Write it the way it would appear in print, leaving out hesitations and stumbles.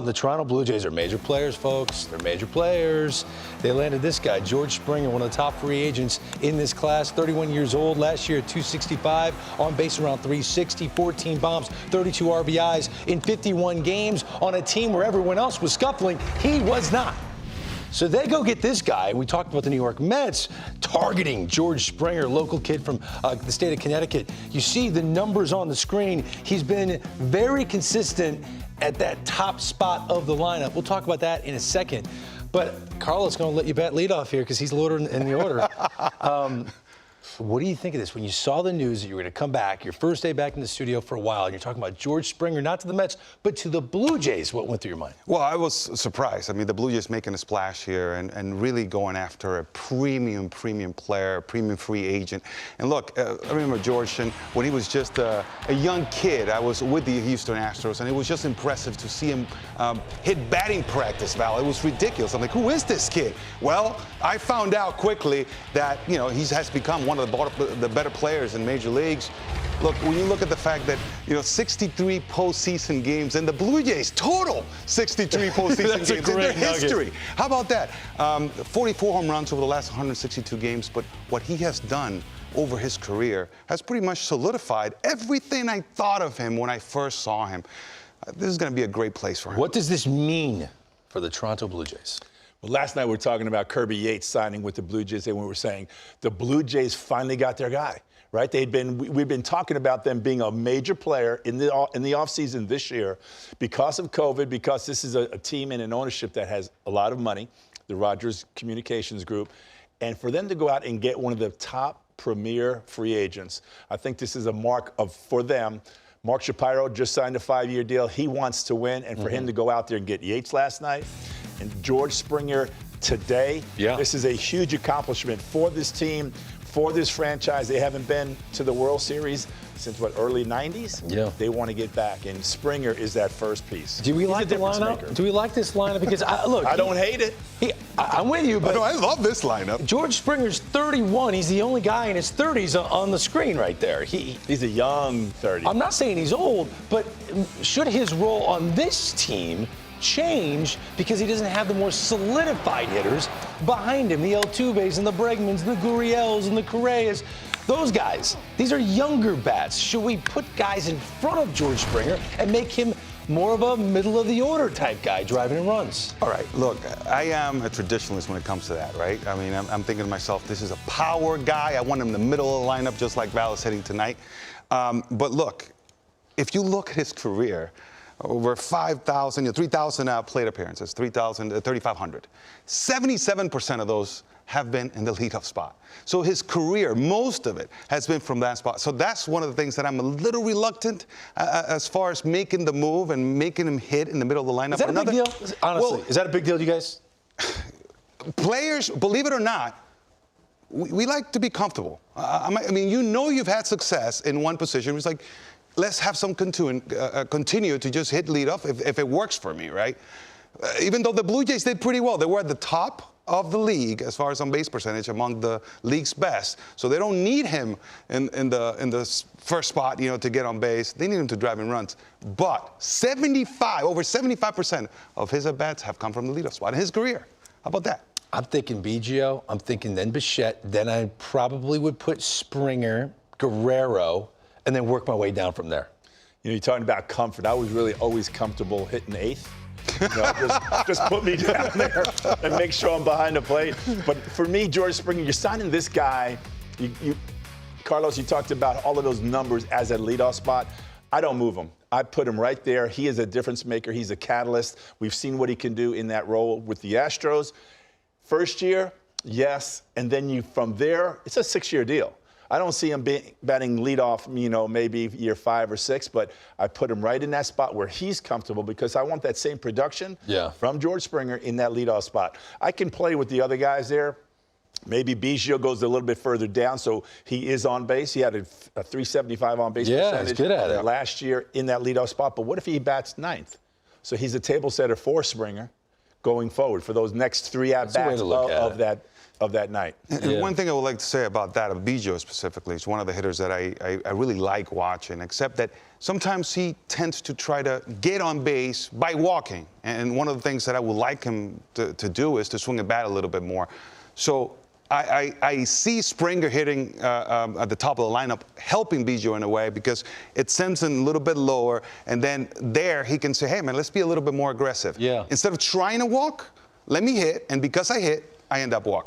The Toronto Blue Jays are major players, folks. They're major players. They landed this guy, George Springer, one of the top free agents in this class, 31 years old, last year at 265, on base around 360, 14 bombs, 32 RBIs in 51 games on a team where everyone else was scuffling. He was not. So they go get this guy, and we talked about the New York Mets targeting George Springer, local kid from the state of Connecticut. You see the numbers on the screen. He's been very consistent at that top spot of the lineup. We'll talk about that in a second. But Carlos going to let you bat leadoff here because he's lower in the order. What do you think of this? When you saw the news that you were going to come back, your first day back in the studio for a while, and you're talking about George Springer, not to the Mets, but to the Blue Jays, what went through your mind? Well, I was surprised. I mean, the Blue Jays making a splash here and really going after a premium player, premium free agent. And look, I remember George, when he was just a young kid, I was with the Houston Astros, and it was just impressive to see him hit batting practice, Val. It was ridiculous. I'm like, who is this kid? Well, I found out quickly that, you know, he has become one of the better players in major leagues. Look, when you look at the fact that, you know, 63 postseason games, and the Blue Jays total 63 postseason games in their history. How about that? 44 home runs over the last 162 games, but what he has done over his career has pretty much solidified everything I thought of him when I first saw him. This is going to be a great place for him. What does this mean for the Toronto Blue Jays? Well, last night we were talking about Kirby Yates signing with the Blue Jays, and we were saying the Blue Jays finally got their guy, right? We've been talking about them being a major player in the offseason this year because of COVID, because this is a team and an ownership that has a lot of money, the Rogers Communications Group, and for them to go out and get one of the top premier free agents, I think this is a mark for them. Mark Shapiro just signed a 5-year deal. He wants to win, and for him to go out there and get Yates last night and George Springer today, this is a huge accomplishment for this team, for this franchise. They haven't been to the World Series since, what, early 90s? Yeah. They want to get back, and Springer is that first piece. Do we like the lineup? Do we like this lineup? Because, look. I don't hate it. I'm with you, but. No, I love this lineup. George Springer's 31. He's the only guy in his 30s on the screen right there. He's a young 30. I'm not saying he's old, but should his role on this team change because he doesn't have the more solidified hitters behind him, the Altuves and the Bregmans, the Gurriels and the Correas, those guys. These are younger bats. Should we put guys in front of George Springer and make him more of a middle-of-the-order type guy driving in runs? All right, look, I am a traditionalist when it comes to that, right? I mean, I'm thinking to myself, this is a power guy. I want him in the middle of the lineup, just like Val is hitting tonight. But look, if you look at his career, over 5,000, 3,000 plate appearances, 3,500. 77% of those have been in the leadoff spot. So his career, most of it, has been from that spot. So that's one of the things that I'm a little reluctant as far as making the move and making him hit in the middle of the lineup. Is that a big deal? Honestly, is that a big deal, you guys? Players, believe it or not, we like to be comfortable. I mean, you know you've had success in one position. It's like, let's have some continue to just hit leadoff if it works for me, right? Even though the Blue Jays did pretty well. They were at the top of the league as far as on-base percentage among the league's best. So they don't need him in the first spot, you know, to get on base. They need him to drive in runs. But over 75% of his at-bats have come from the leadoff spot in his career. How about that? I'm thinking Biggio. I'm thinking then Bichette. Then I probably would put Springer, Guerrero, and then work my way down from there. You know, you're talking about comfort. I was really always comfortable hitting eighth. You know, just put me down there and make sure I'm behind the plate. But for me, George Springer, you're signing this guy. Carlos, you talked about all of those numbers as a leadoff spot. I don't move him. I put him right there. He is a difference maker. He's a catalyst. We've seen what he can do in that role with the Astros. First year, yes. And then from there, it's a 6-year deal. I don't see him batting leadoff, you know, maybe year 5 or 6, but I put him right in that spot where he's comfortable because I want that same production from George Springer in that leadoff spot. I can play with the other guys there. Maybe Biggio goes a little bit further down, so he is on base. He had a 375 on base percentage he's good at it. Last year in that leadoff spot. But what if he bats 9th? So he's a table setter for Springer. going forward for those next 3 at-bats That's the way to look at of that night. And one thing I would like to say about that, of Biggio specifically, is one of the hitters that I really like watching, except that sometimes he tends to try to get on base by walking. And one of the things that I would like him to do is to swing a bat a little bit more. So I see Springer hitting at the top of the lineup, helping Biggio in a way, because it sends him a little bit lower, and then there he can say, hey, man, let's be a little bit more aggressive. Yeah. Instead of trying to walk, let me hit, and because I hit, I end up walking.